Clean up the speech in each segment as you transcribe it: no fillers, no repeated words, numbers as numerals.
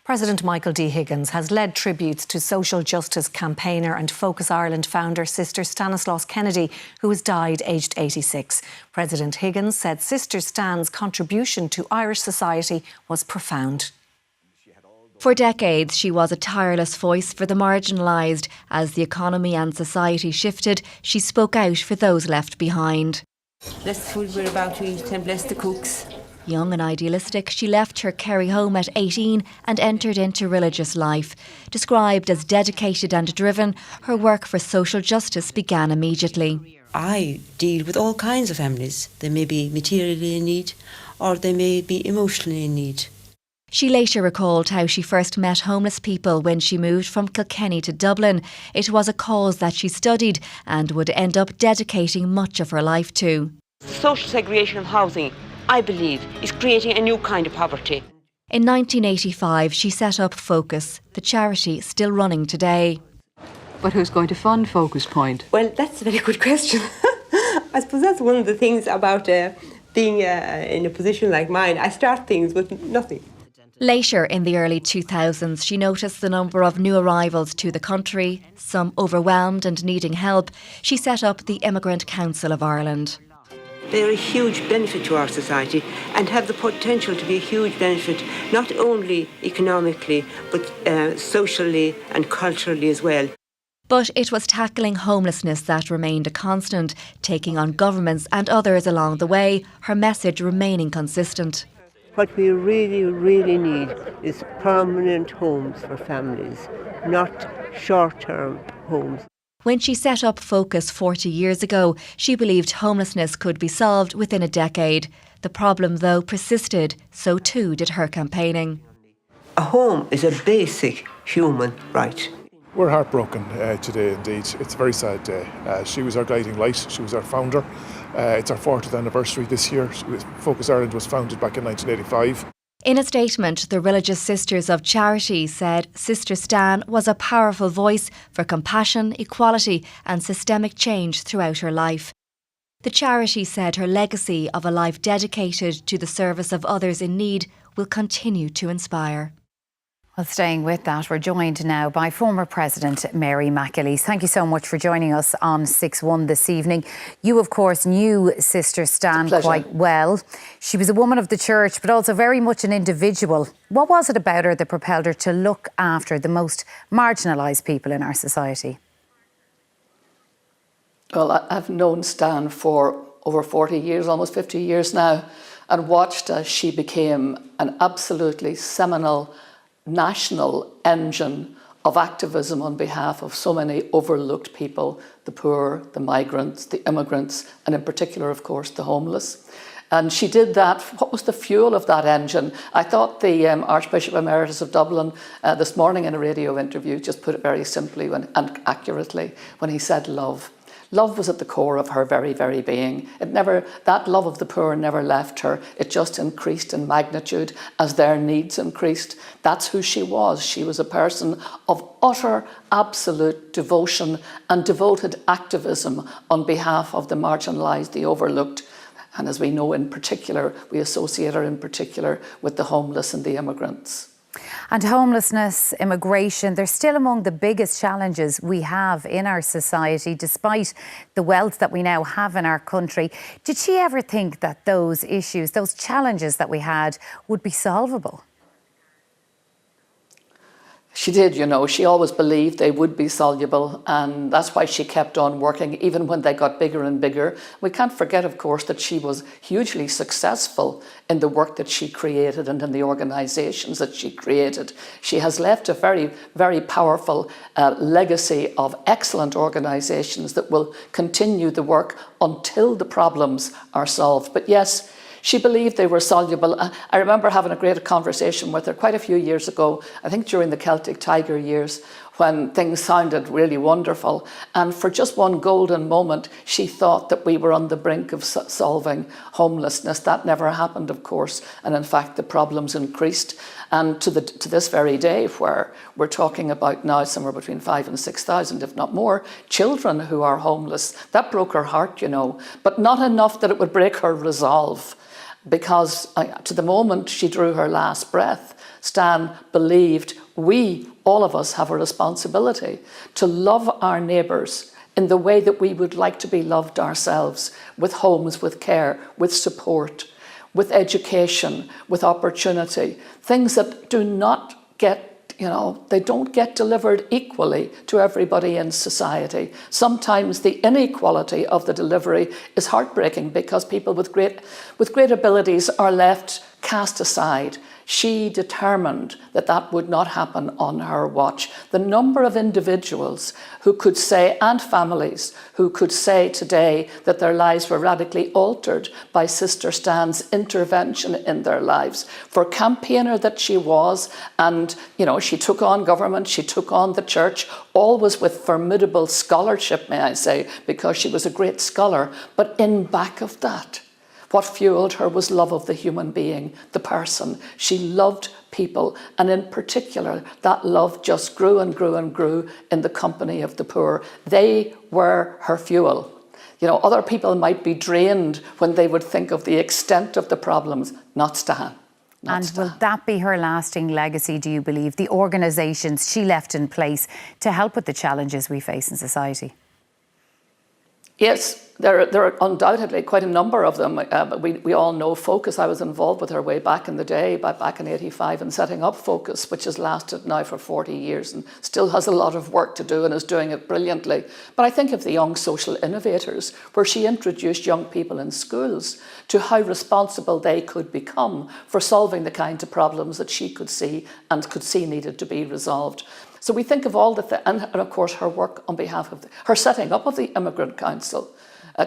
President Michael D. Higgins has led tributes to social justice campaigner and Focus Ireland founder Sister Stanislaus Kennedy, who has died aged 86. President Higgins said Sister Stan's contribution to Irish society was profound. For decades, she was a tireless voice for the marginalised. As the economy and society shifted, she spoke out for those left behind. Bless the food we're about to eat and bless the cooks. Young and idealistic, she left her Kerry home at 18 and entered into religious life. Described as dedicated and driven, her work for social justice began immediately. I deal with all kinds of families. They may be materially in need or they may be emotionally in need. She later recalled how she first met homeless people when she moved from Kilkenny to Dublin. It was a cause that she studied and would end up dedicating much of her life to. Social segregation of housing, I believe, is creating a new kind of poverty. In 1985, she set up Focus, the charity still running today. But who's going to fund Focus Point? Well, that's a very good question. I suppose that's one of the things about being in a position like mine. I start things with nothing. Later, in the early 2000s, she noticed the number of new arrivals to the country, some overwhelmed and needing help. She set up the Immigrant Council of Ireland. They're a huge benefit to our society and have the potential to be a huge benefit, not only economically, but socially and culturally as well. But it was tackling homelessness that remained a constant, taking on governments and others along the way, her message remaining consistent. What we really, really need is permanent homes for families, not short-term homes. When she set up Focus 40 years ago, she believed homelessness could be solved within a decade. The problem, though, persisted. So too did her campaigning. A home is a basic human right. We're heartbroken today indeed. It's a very sad day. She was our guiding light. She was our founder. It's our 40th anniversary this year. Focus Ireland was founded back in 1985. In a statement, the Religious Sisters of Charity said Sister Stan was a powerful voice for compassion, equality and systemic change throughout her life. The charity said her legacy of a life dedicated to the service of others in need will continue to inspire. Well, staying with that, we're joined now by former President Mary McAleese. Thank you so much for joining us on 6-1 this evening. You, of course, knew Sister Stan quite well. She was a woman of the church, but also very much an individual. What was it about her that propelled her to look after the most marginalised people in our society? Well, I've known Stan for over 40 years, almost 50 years now, and watched as she became an absolutely seminal national engine of activism on behalf of so many overlooked people, the poor, the migrants, the immigrants, and in particular, of course, the homeless. And she did that. What was the fuel of that engine? I thought the Archbishop Emeritus of Dublin this morning in a radio interview just put it very simply and accurately when he said love. Love was at the core of her very, very being. That love of the poor never left her. It just increased in magnitude as their needs increased. That's who she was. She was a person of utter, absolute devotion and devoted activism on behalf of the marginalised, the overlooked. And as we know in particular, we associate her in particular with the homeless and the immigrants. And homelessness, immigration, they're still among the biggest challenges we have in our society, despite the wealth that we now have in our country. Did she ever think that those issues, those challenges that we had, would be solvable? She did, you know, she always believed they would be soluble, and that's why she kept on working even when they got bigger and bigger. We can't forget, of course, that she was hugely successful in the work that she created and in the organisations that she created. She has left a very, very powerful legacy of excellent organisations that will continue the work until the problems are solved. But yes, she believed they were soluble. I remember having a great conversation with her quite a few years ago, I think during the Celtic Tiger years, when things sounded really wonderful. And for just one golden moment, she thought that we were on the brink of solving homelessness. That never happened, of course. And in fact, the problems increased. And to this very day, where we're talking about now somewhere between 5,000 and 6,000, if not more, children who are homeless. That broke her heart, you know, but not enough that it would break her resolve. Because to the moment she drew her last breath, Stan believed all of us have a responsibility to love our neighbours in the way that we would like to be loved ourselves, with homes, with care, with support, with education, with opportunity, things that do not get, they don't get delivered equally to everybody in society. Sometimes the inequality of the delivery is heartbreaking because people with great abilities are left cast aside. She determined that would not happen on her watch. The number of individuals who could say, and families who could say today that their lives were radically altered by Sister Stan's intervention in their lives. For campaigner that she was, and she took on government, she took on the church, always with formidable scholarship, may I say, because she was a great scholar. But in back of that, what fueled her was love of the human being, the person. She loved people, and in particular, that love just grew and grew and grew in the company of the poor. They were her fuel. Other people might be drained when they would think of the extent of the problems, not Stan. And will that be her lasting legacy, do you believe? The organisations she left in place to help with the challenges we face in society? Yes, there are undoubtedly quite a number of them. We all know Focus. I was involved with her way back in the day, back in '85, in setting up Focus, which has lasted now for 40 years and still has a lot of work to do and is doing it brilliantly. But I think of the Young Social Innovators, where she introduced young people in schools to how responsible they could become for solving the kinds of problems that she could see needed to be resolved. So we think of all and of course her work on behalf of her setting up of the Immigrant Council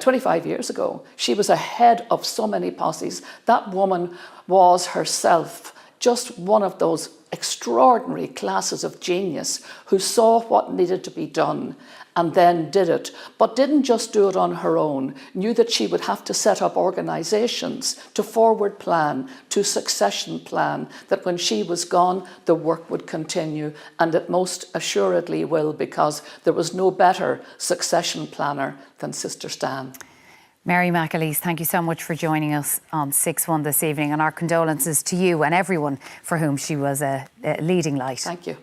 25 years ago. She was ahead of so many posses. That woman was herself just one of those extraordinary classes of genius who saw what needed to be done and then did it, but didn't just do it on her own, knew that she would have to set up organisations to forward plan, to succession plan, that when she was gone, the work would continue, and it most assuredly will, because there was no better succession planner than Sister Stan. Mary McAleese, thank you so much for joining us on 6-1 this evening, and our condolences to you and everyone for whom she was a leading light. Thank you.